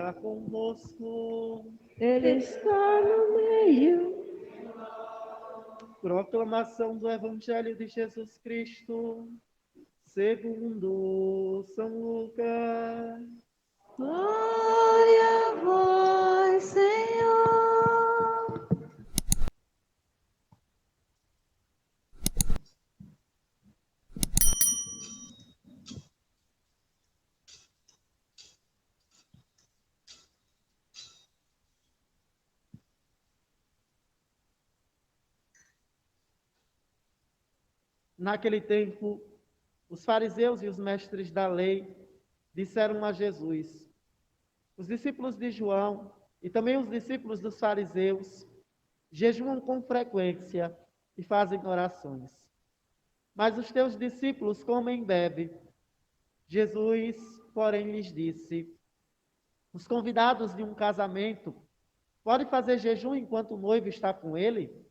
está convosco. Ele está no meio. Proclamação do Evangelho de Jesus Cristo, segundo São Lucas. Glória a vós, Senhor. Naquele tempo, os fariseus e os mestres da lei disseram a Jesus: os discípulos de João e também os discípulos dos fariseus jejuam com frequência e fazem orações. Mas os teus discípulos comem e bebem. Jesus, porém, lhes disse: os convidados de um casamento podem fazer jejum enquanto o noivo está com ele?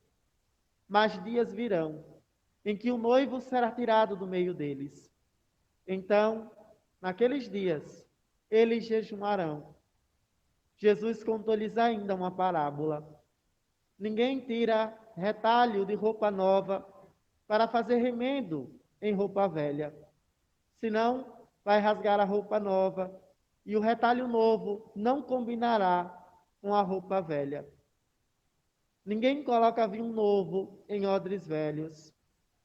Mas dias virão em que o noivo será tirado do meio deles. Então, naqueles dias, eles jejuarão. Jesus contou-lhes ainda uma parábola. Ninguém tira retalho de roupa nova para fazer remendo em roupa velha. Senão, vai rasgar a roupa nova, e o retalho novo não combinará com a roupa velha. Ninguém coloca vinho novo em odres velhos,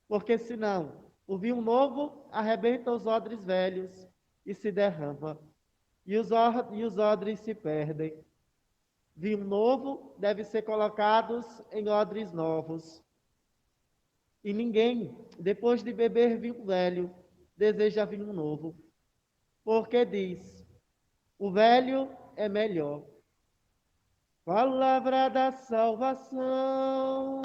porque senão o vinho novo arrebenta os odres velhos e se derrama, e os odres se perdem. Vinho novo deve ser colocados em odres novos. E ninguém, depois de beber vinho velho, deseja vinho novo, porque diz: o velho é melhor. Palavra da salvação.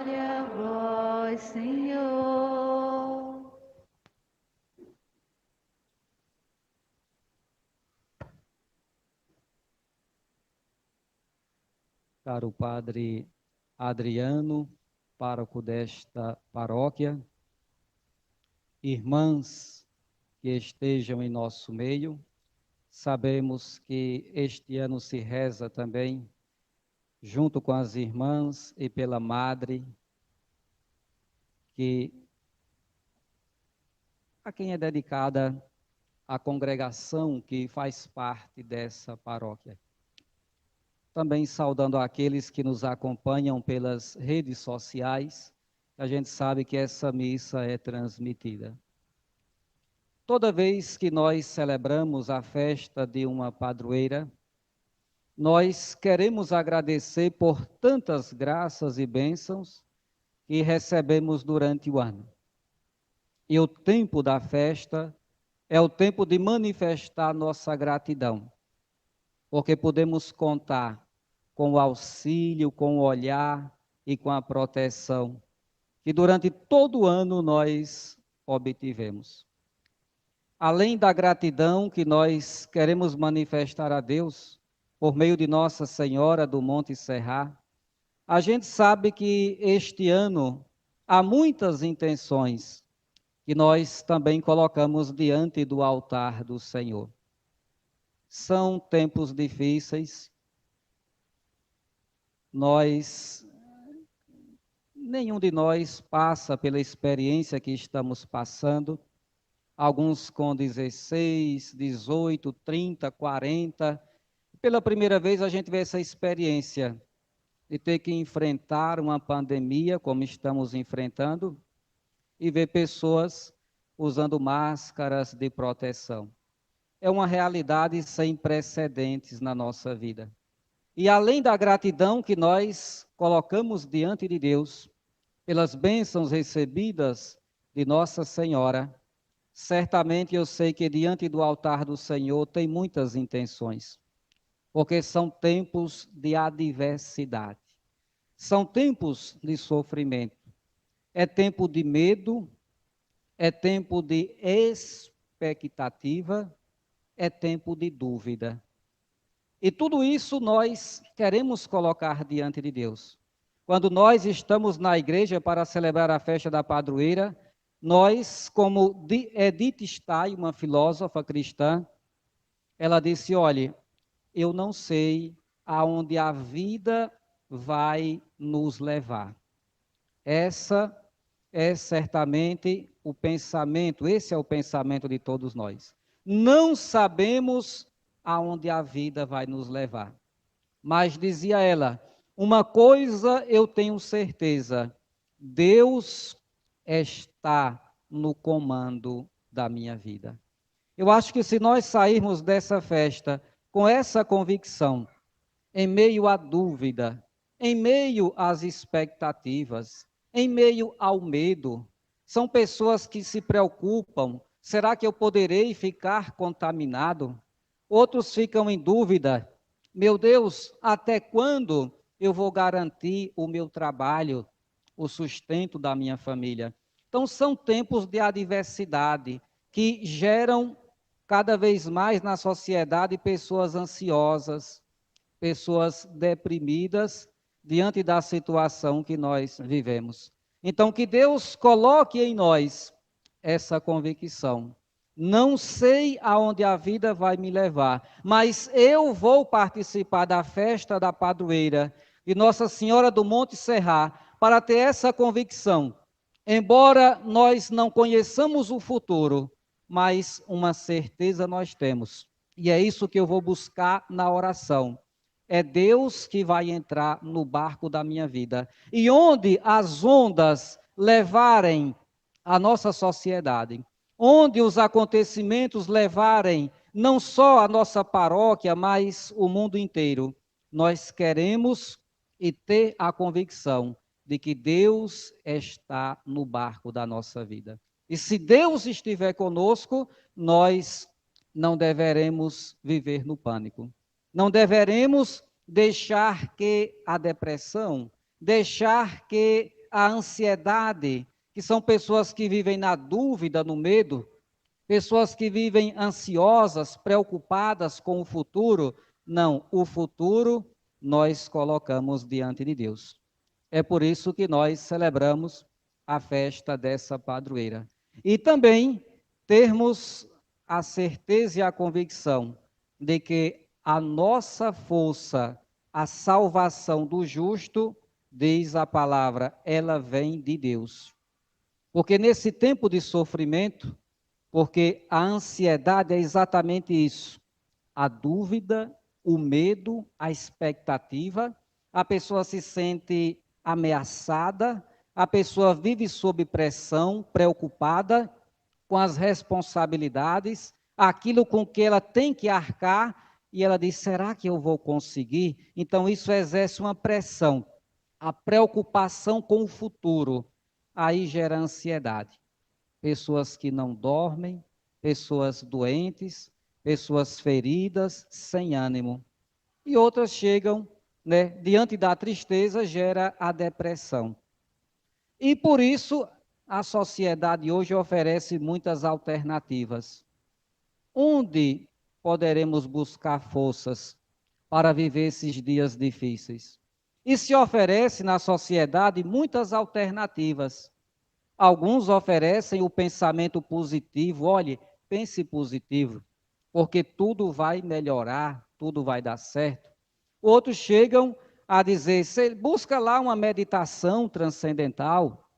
Glória a vós, Senhor. Caro Padre Adriano, pároco desta paróquia, irmãs que estejam em nosso meio, sabemos que este ano se reza também, junto com as irmãs e pela Madre, a quem é dedicada a congregação que faz parte dessa paróquia. Também saudando aqueles que nos acompanham pelas redes sociais, a gente sabe que essa missa é transmitida. Toda vez que nós celebramos a festa de uma padroeira, nós queremos agradecer por tantas graças e bênçãos que recebemos durante o ano. E o tempo da festa é o tempo de manifestar nossa gratidão, porque podemos contar com o auxílio, com o olhar e com a proteção que durante todo o ano nós obtivemos. Além da gratidão que nós queremos manifestar a Deus por meio de Nossa Senhora do Monte Serra, a gente sabe que este ano há muitas intenções que nós também colocamos diante do altar do Senhor. São tempos difíceis. Nenhum de nós passa pela experiência que estamos passando, alguns com 16, 18, 30, 40. Pela primeira vez a gente vê essa experiência de ter que enfrentar uma pandemia, como estamos enfrentando, e ver pessoas usando máscaras de proteção. É uma realidade sem precedentes na nossa vida. E além da gratidão que nós colocamos diante de Deus, pelas bênçãos recebidas de Nossa Senhora, certamente eu sei que diante do altar do Senhor tem muitas intenções, porque são tempos de adversidade, são tempos de sofrimento, é tempo de medo, é tempo de expectativa, é tempo de dúvida. E tudo isso nós queremos colocar diante de Deus. Quando nós estamos na igreja para celebrar a festa da padroeira, nós, como Edith Stein, uma filósofa cristã, ela disse: olhe, eu não sei aonde a vida vai nos levar. Essa é certamente o pensamento, esse é o pensamento de todos nós. Não sabemos aonde a vida vai nos levar. Mas dizia ela, uma coisa eu tenho certeza, Deus está no comando da minha vida. Eu acho que se nós sairmos dessa festa com essa convicção, em meio à dúvida, em meio às expectativas, em meio ao medo, são pessoas que se preocupam, será que eu poderei ficar contaminado? Outros ficam em dúvida, meu Deus, até quando eu vou garantir o meu trabalho, o sustento da minha família? Então, são tempos de adversidade que geram cada vez mais na sociedade pessoas ansiosas, pessoas deprimidas diante da situação que nós vivemos. Então, que Deus coloque em nós essa convicção. Não sei aonde a vida vai me levar, mas eu vou participar da festa da padroeira de Nossa Senhora do Monte Serrat para ter essa convicção. Embora nós não conheçamos o futuro, mas uma certeza nós temos. E é isso que eu vou buscar na oração. É Deus que vai entrar no barco da minha vida. E onde as ondas levarem a nossa sociedade, onde os acontecimentos levarem não só a nossa paróquia, mas o mundo inteiro, nós queremos e ter a convicção de que Deus está no barco da nossa vida. E se Deus estiver conosco, nós não deveremos viver no pânico. Não deveremos deixar que a depressão, deixar que a ansiedade, que são pessoas que vivem na dúvida, no medo, pessoas que vivem ansiosas, preocupadas com o futuro. Não, o futuro nós colocamos diante de Deus. É por isso que nós celebramos a festa dessa padroeira. E também termos a certeza e a convicção de que a nossa força, a salvação do justo, diz a palavra, ela vem de Deus. Porque nesse tempo de sofrimento, porque a ansiedade é exatamente isso, a dúvida, o medo, a expectativa, a pessoa se sente ameaçada, a pessoa vive sob pressão, preocupada com as responsabilidades, aquilo com que ela tem que arcar, e ela diz, será que eu vou conseguir? Então isso exerce uma pressão, a preocupação com o futuro, aí gera ansiedade. Pessoas que não dormem, pessoas doentes, pessoas feridas, sem ânimo. E outras chegam, diante da tristeza, gera a depressão. E por isso, a sociedade hoje oferece muitas alternativas. Onde poderemos buscar forças para viver esses dias difíceis? E se oferece na sociedade muitas alternativas. Alguns oferecem o pensamento positivo, olhe, pense positivo, porque tudo vai melhorar, tudo vai dar certo. Outros chegam a dizer, busca lá uma meditação transcendental,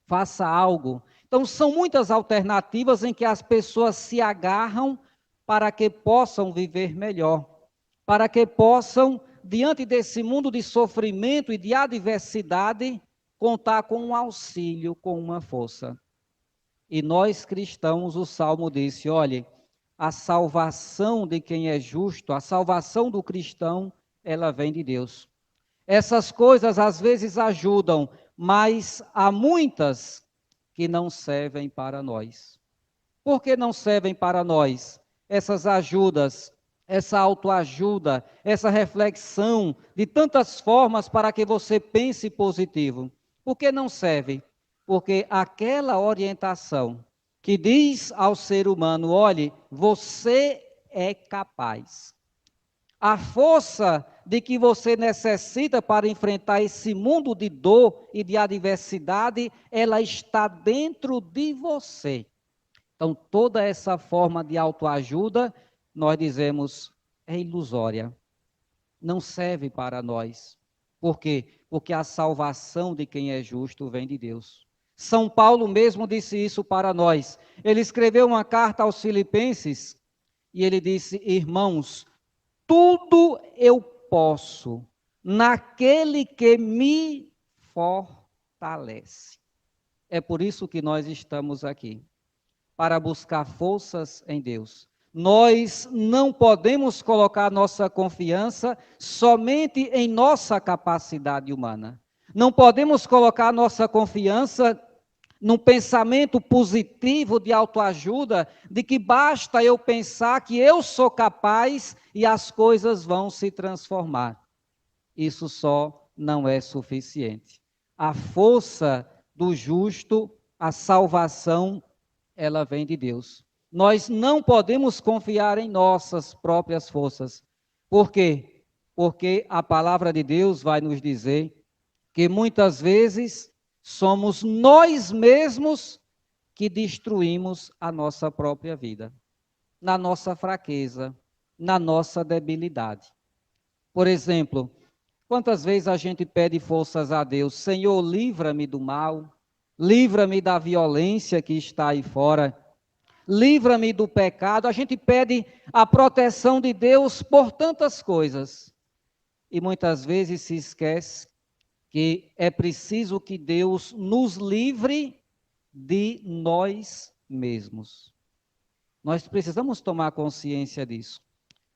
faça algo. Então, são muitas alternativas em que as pessoas se agarram para que possam viver melhor, para que possam, diante desse mundo de sofrimento e de adversidade, contar com um auxílio, com uma força. E nós cristãos, o Salmo disse, olhe, a salvação de quem é justo, a salvação do cristão, ela vem de Deus. Essas coisas às vezes ajudam, mas há muitas que não servem para nós. Por que não servem para nós? Essas ajudas, essa autoajuda, essa reflexão de tantas formas para que você pense positivo. Por que não serve? Porque aquela orientação que diz ao ser humano, olhe, você é capaz. A força de que você necessita para enfrentar esse mundo de dor e de adversidade, ela está dentro de você. Então, toda essa forma de autoajuda nós dizemos, é ilusória, não serve para nós. Por quê? Porque a salvação de quem é justo vem de Deus. São Paulo mesmo disse isso para nós. Ele escreveu uma carta aos Filipenses e ele disse, irmãos, tudo eu posso naquele que me fortalece. É por isso que nós estamos aqui, para buscar forças em Deus. Nós não podemos colocar nossa confiança somente em nossa capacidade humana. Não podemos colocar nossa confiança num pensamento positivo de autoajuda, de que basta eu pensar que eu sou capaz e as coisas vão se transformar. Isso só não é suficiente. A força do justo, a salvação, ela vem de Deus. Nós não podemos confiar em nossas próprias forças. Por quê? Porque a palavra de Deus vai nos dizer que muitas vezes somos nós mesmos que destruímos a nossa própria vida, na nossa fraqueza, na nossa debilidade. Por exemplo, quantas vezes a gente pede forças a Deus, Senhor, livra-me do mal, livra-me da violência que está aí fora, livra-me do pecado. A gente pede a proteção de Deus por tantas coisas. E muitas vezes se esquece que é preciso que Deus nos livre de nós mesmos. Nós precisamos tomar consciência disso.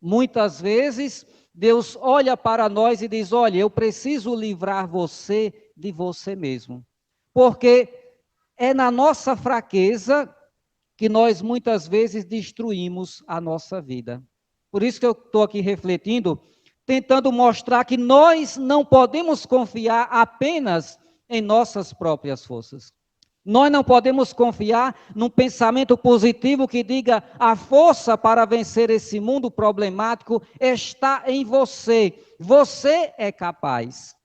Muitas vezes, Deus olha para nós e diz, olha, eu preciso livrar você de você mesmo. Porque é na nossa fraqueza que nós muitas vezes destruímos a nossa vida. Por isso que eu estou aqui refletindo, tentando mostrar que nós não podemos confiar apenas em nossas próprias forças. Nós não podemos confiar num pensamento positivo que diga a força para vencer esse mundo problemático está em você. Você é capaz.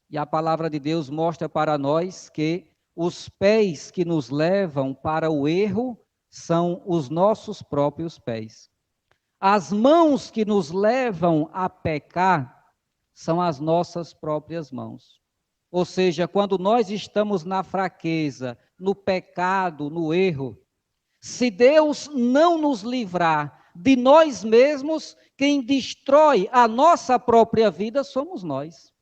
E a palavra de Deus mostra para nós que os pés que nos levam para o erro são os nossos próprios pés. As mãos que nos levam a pecar são as nossas próprias mãos. Ou seja, quando nós estamos na fraqueza, no pecado, no erro, se Deus não nos livrar de nós mesmos, quem destrói a nossa própria vida somos nós.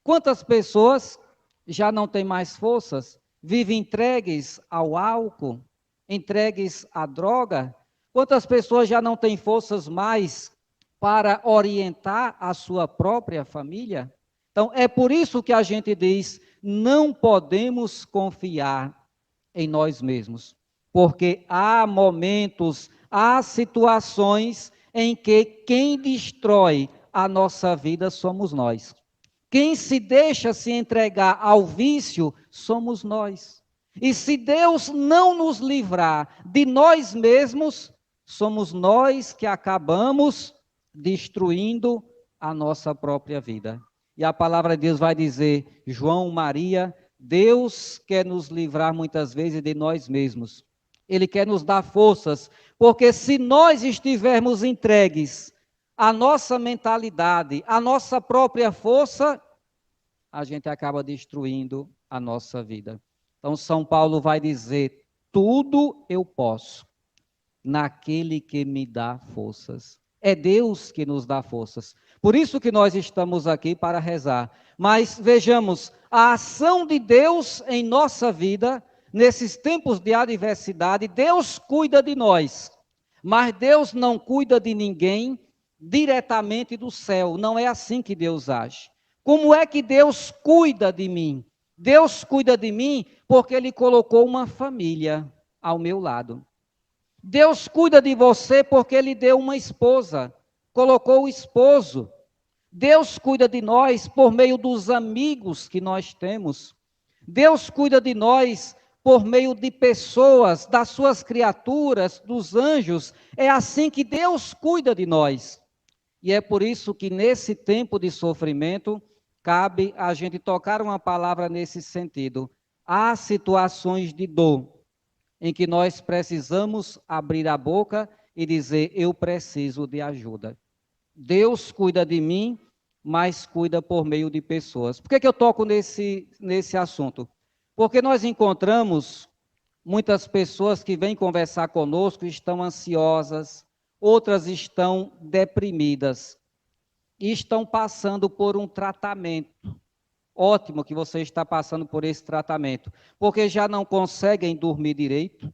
Quantas pessoas já não têm mais forças, vivem entregues ao álcool, entregues à droga? Quantas pessoas já não têm forças mais para orientar a sua própria família? Então, é por isso que a gente diz, não podemos confiar em nós mesmos, porque há momentos, há situações em que quem destrói a nossa vida somos nós. Quem se deixa se entregar ao vício somos nós. E se Deus não nos livrar de nós mesmos, somos nós que acabamos destruindo a nossa própria vida. E a palavra de Deus vai dizer, João, Maria, Deus quer nos livrar muitas vezes de nós mesmos. Ele quer nos dar forças, porque se nós estivermos entregues à nossa mentalidade, à nossa própria força, a gente acaba destruindo a nossa vida. Então, São Paulo vai dizer, tudo eu posso naquele que me dá forças. É Deus que nos dá forças. Por isso que nós estamos aqui para rezar. Mas vejamos, a ação de Deus em nossa vida, nesses tempos de adversidade, Deus cuida de nós. Mas Deus não cuida de ninguém diretamente do céu. Não é assim que Deus age. Como é que Deus cuida de mim? Deus cuida de mim porque Ele colocou uma família ao meu lado. Deus cuida de você porque Ele deu uma esposa, colocou o esposo. Deus cuida de nós por meio dos amigos que nós temos. Deus cuida de nós por meio de pessoas, das suas criaturas, dos anjos. É assim que Deus cuida de nós. E é por isso que nesse tempo de sofrimento, cabe a gente tocar uma palavra nesse sentido. Há situações de dor em que nós precisamos abrir a boca e dizer: eu preciso de ajuda. Deus cuida de mim, mas cuida por meio de pessoas. Por que eu toco nesse assunto? Porque nós encontramos muitas pessoas que vêm conversar conosco e estão ansiosas, outras estão deprimidas e estão passando por um tratamento. Ótimo que você está passando por esse tratamento, porque já não conseguem dormir direito,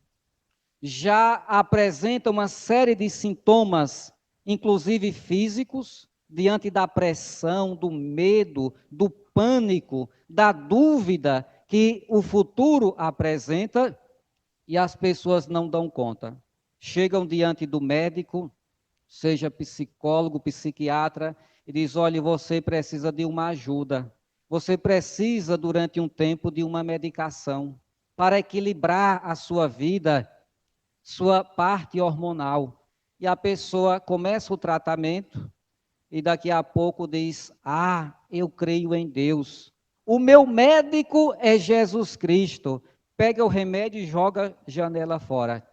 já apresentam uma série de sintomas, inclusive físicos, diante da pressão, do medo, do pânico, da dúvida que o futuro apresenta, e as pessoas não dão conta. Chegam diante do médico, seja psicólogo, psiquiatra, e diz: olha, você precisa de uma ajuda. Você precisa, durante um tempo, de uma medicação para equilibrar a sua vida, sua parte hormonal. E a pessoa começa o tratamento e daqui a pouco diz: ah, eu creio em Deus. O meu médico é Jesus Cristo. Pega o remédio e joga a janela fora.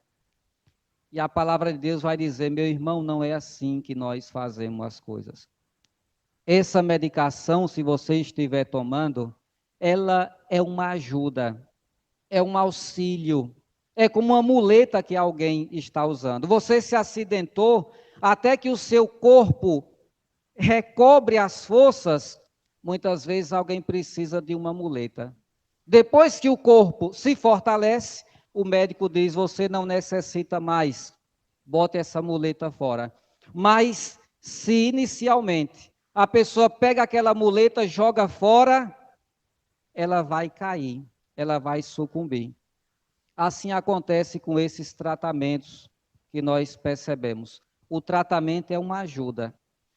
E a palavra de Deus vai dizer: meu irmão, não é assim que nós fazemos as coisas. Essa medicação, se você estiver tomando, ela é uma ajuda, é um auxílio, é como uma muleta que alguém está usando. Você se acidentou, até que o seu corpo recobre as forças, muitas vezes alguém precisa de uma muleta. Depois que o corpo se fortalece, o médico diz: você não necessita mais, bote essa muleta fora. Mas se inicialmente a pessoa pega aquela muleta, joga fora, ela vai cair, ela vai sucumbir. Assim acontece com esses tratamentos que nós percebemos. O tratamento é uma ajuda.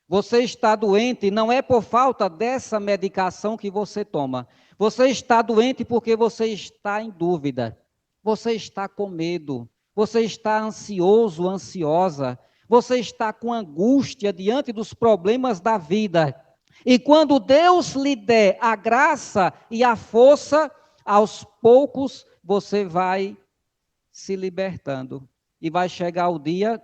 Você está doente não é por falta dessa medicação que você toma. Você está doente porque você está em dúvida. Você está com medo. Você está ansioso, ansiosa. Você está com angústia diante dos problemas da vida. E quando Deus lhe der a graça e a força, aos poucos você vai se libertando. E vai chegar o dia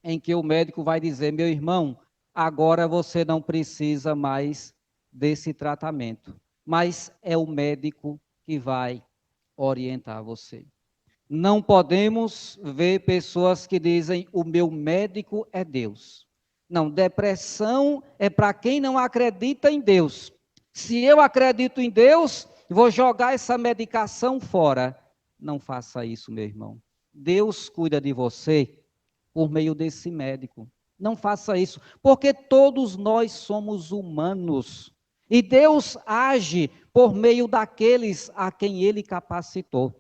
em que o médico vai dizer: meu irmão, agora você não precisa mais desse tratamento. Mas é o médico que vai orientar você. Não podemos ver pessoas que dizem: o meu médico é Deus. Não, depressão é para quem não acredita em Deus. Se eu acredito em Deus, vou jogar essa medicação fora. Não faça isso, meu irmão. Deus cuida de você por meio desse médico. Não faça isso, porque todos nós somos humanos. E Deus age por meio daqueles a quem Ele capacitou.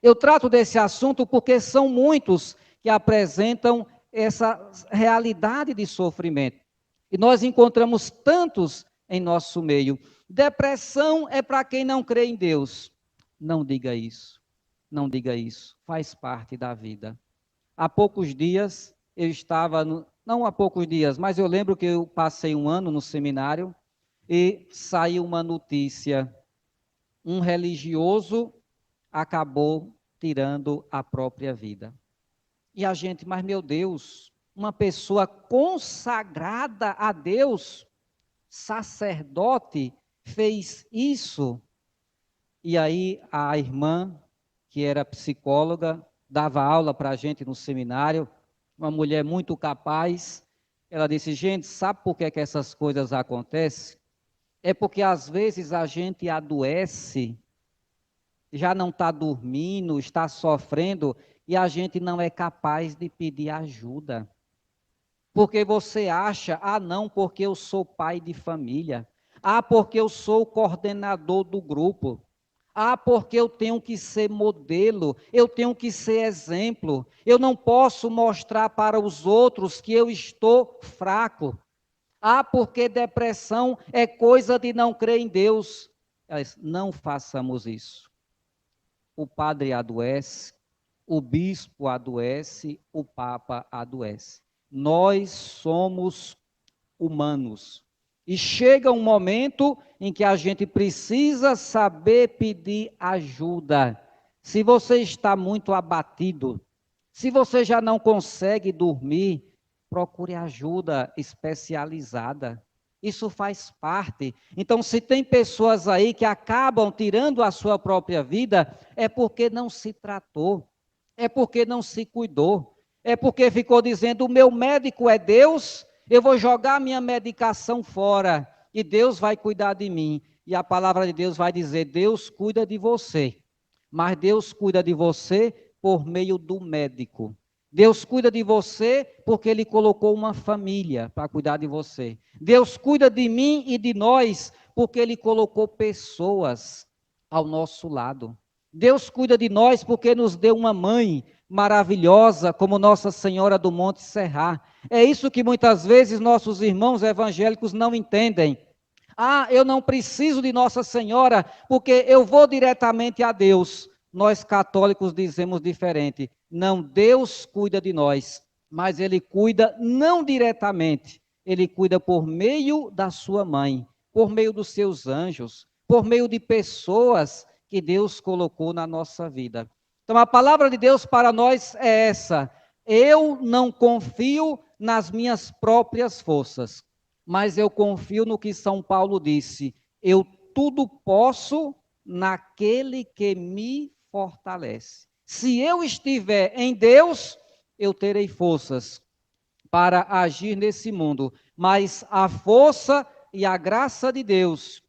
Eu trato desse assunto porque são muitos que apresentam essa realidade de sofrimento. E nós encontramos tantos em nosso meio. Depressão é para quem não crê em Deus. Não diga isso. Não diga isso. Faz parte da vida. Há poucos dias, eu estava, não há poucos dias, mas eu lembro que eu passei um ano no seminário e saiu uma notícia. Um religioso acabou tirando a própria vida. E a gente, mas meu Deus, uma pessoa consagrada a Deus, sacerdote, fez isso. E aí a irmã, que era psicóloga, dava aula para a gente no seminário, uma mulher muito capaz, ela disse: gente, sabe por que essas coisas acontecem? É porque às vezes a gente adoece, já não está dormindo, está sofrendo, e a gente não é capaz de pedir ajuda. Porque você acha: ah, não, porque eu sou pai de família. Ah, porque eu sou o coordenador do grupo. Ah, porque eu tenho que ser modelo, eu tenho que ser exemplo. Eu não posso mostrar para os outros que eu estou fraco. Ah, porque depressão é coisa de não crer em Deus. Ela disse: não façamos isso. O padre adoece, o bispo adoece, o papa adoece. Nós somos humanos. E chega um momento em que a gente precisa saber pedir ajuda. Se você está muito abatido, Se você já não consegue dormir, procure ajuda especializada. Isso faz parte. Então, se tem pessoas aí que acabam tirando a sua própria vida, é porque não se tratou, é porque não se cuidou, é porque ficou dizendo: o meu médico é Deus, eu vou jogar minha medicação fora e Deus vai cuidar de mim. E a palavra de Deus vai dizer: Deus cuida de você, mas Deus cuida de você por meio do médico. Deus cuida de você porque Ele colocou uma família para cuidar de você. Deus cuida de mim e de nós porque Ele colocou pessoas ao nosso lado. Deus cuida de nós porque nos deu uma mãe maravilhosa como Nossa Senhora do Monte Serra. É isso que muitas vezes nossos irmãos evangélicos não entendem. Ah, eu não preciso de Nossa Senhora porque eu vou diretamente a Deus. Nós católicos dizemos diferente. Não, Deus cuida de nós, mas Ele cuida não diretamente. Ele cuida por meio da sua mãe, por meio dos seus anjos, por meio de pessoas que Deus colocou na nossa vida. Então a palavra de Deus para nós é essa: eu não confio nas minhas próprias forças, mas eu confio no que São Paulo disse: eu tudo posso naquele que me fortalece. Se eu estiver em Deus, eu terei forças para agir nesse mundo, mas a força e a graça de Deus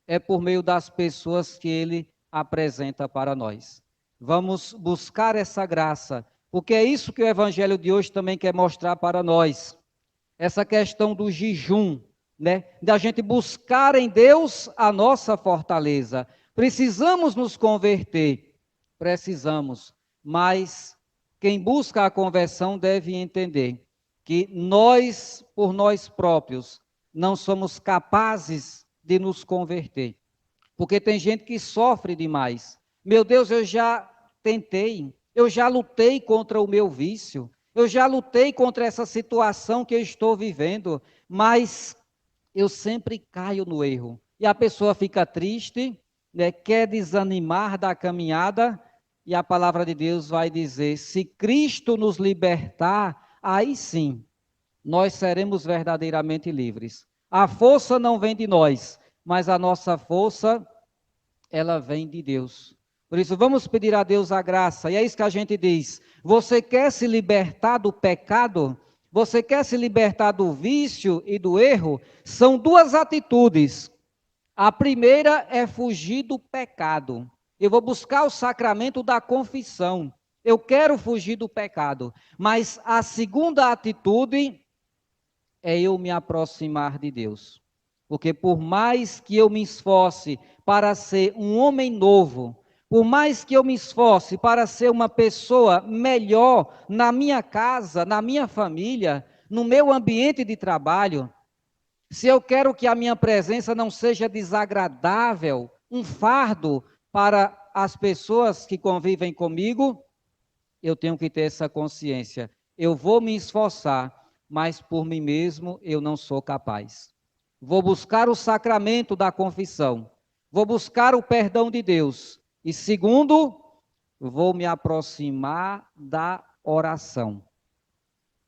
é por meio das pessoas que Ele apresenta para nós. Vamos buscar essa graça, porque é isso que o Evangelho de hoje também quer mostrar para nós. Essa questão do jejum, né? Da gente buscar em Deus a nossa fortaleza. Precisamos nos converter. Precisamos, mas quem busca a conversão deve entender que nós, por nós próprios, não somos capazes de nos converter, porque tem gente que sofre demais. Meu Deus, eu já tentei, eu já lutei contra o meu vício, eu já lutei contra essa situação que eu estou vivendo, mas eu sempre caio no erro. E a pessoa fica triste, né, quer desanimar da caminhada. E a palavra de Deus vai dizer: se Cristo nos libertar, aí sim, nós seremos verdadeiramente livres. A força não vem de nós, mas a nossa força, ela vem de Deus. Por isso, vamos pedir a Deus a graça. E é isso que a gente diz: você quer se libertar do pecado? Você quer se libertar do vício e do erro? São duas atitudes. A primeira é fugir do pecado. Eu vou buscar o sacramento da confissão. Eu quero fugir do pecado. Mas a segunda atitude é eu me aproximar de Deus. Porque por mais que eu me esforce para ser um homem novo, por mais que eu me esforce para ser uma pessoa melhor na minha casa, na minha família, no meu ambiente de trabalho, se eu quero que a minha presença não seja desagradável, um fardo para as pessoas que convivem comigo, eu tenho que ter essa consciência. Eu vou me esforçar, mas por mim mesmo eu não sou capaz. Vou buscar o sacramento da confissão. Vou buscar o perdão de Deus. E segundo, vou me aproximar da oração.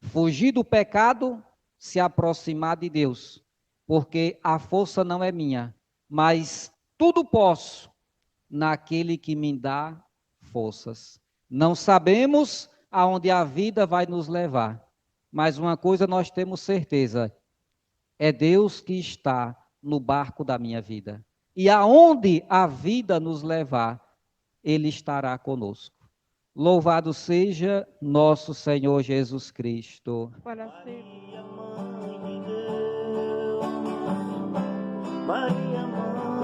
Fugir do pecado, se aproximar de Deus. Porque a força não é minha, mas tudo posso naquele que me dá forças. Não sabemos aonde a vida vai nos levar, mas uma coisa nós temos certeza: é Deus que está no barco da minha vida. E aonde a vida nos levar, Ele estará conosco. Louvado seja nosso Senhor Jesus Cristo. Para sempre. Maria, Mãe,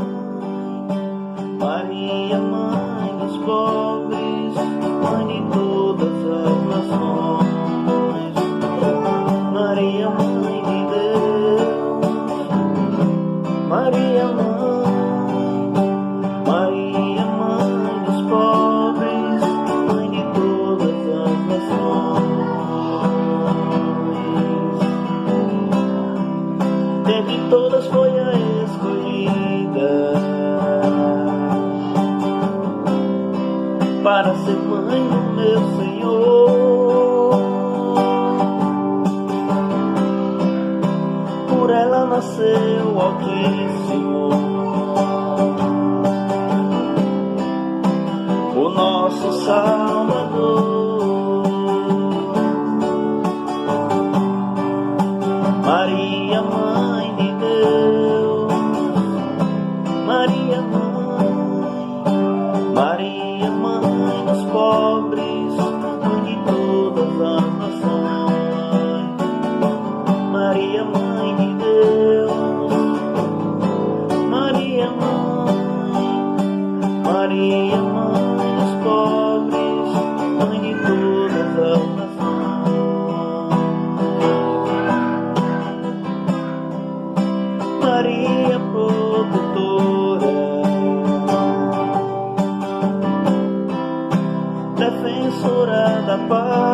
Maria, Mãe dos pobres, Mãe de todas as nações. Maria, Mãe de Deus, Maria, Maria, Mãe dos pobres, Mãe de todas as nações. Dentre todas foi a escolhida, nosso Salvador. Maria, Mãe de Deus, Maria, Mãe dos pobres, Mãe de todas as nações. Maria, Mãe de Deus, Maria, Mãe dos pobres, Mãe de todas as nações. Maria, protetora, defensora da paz.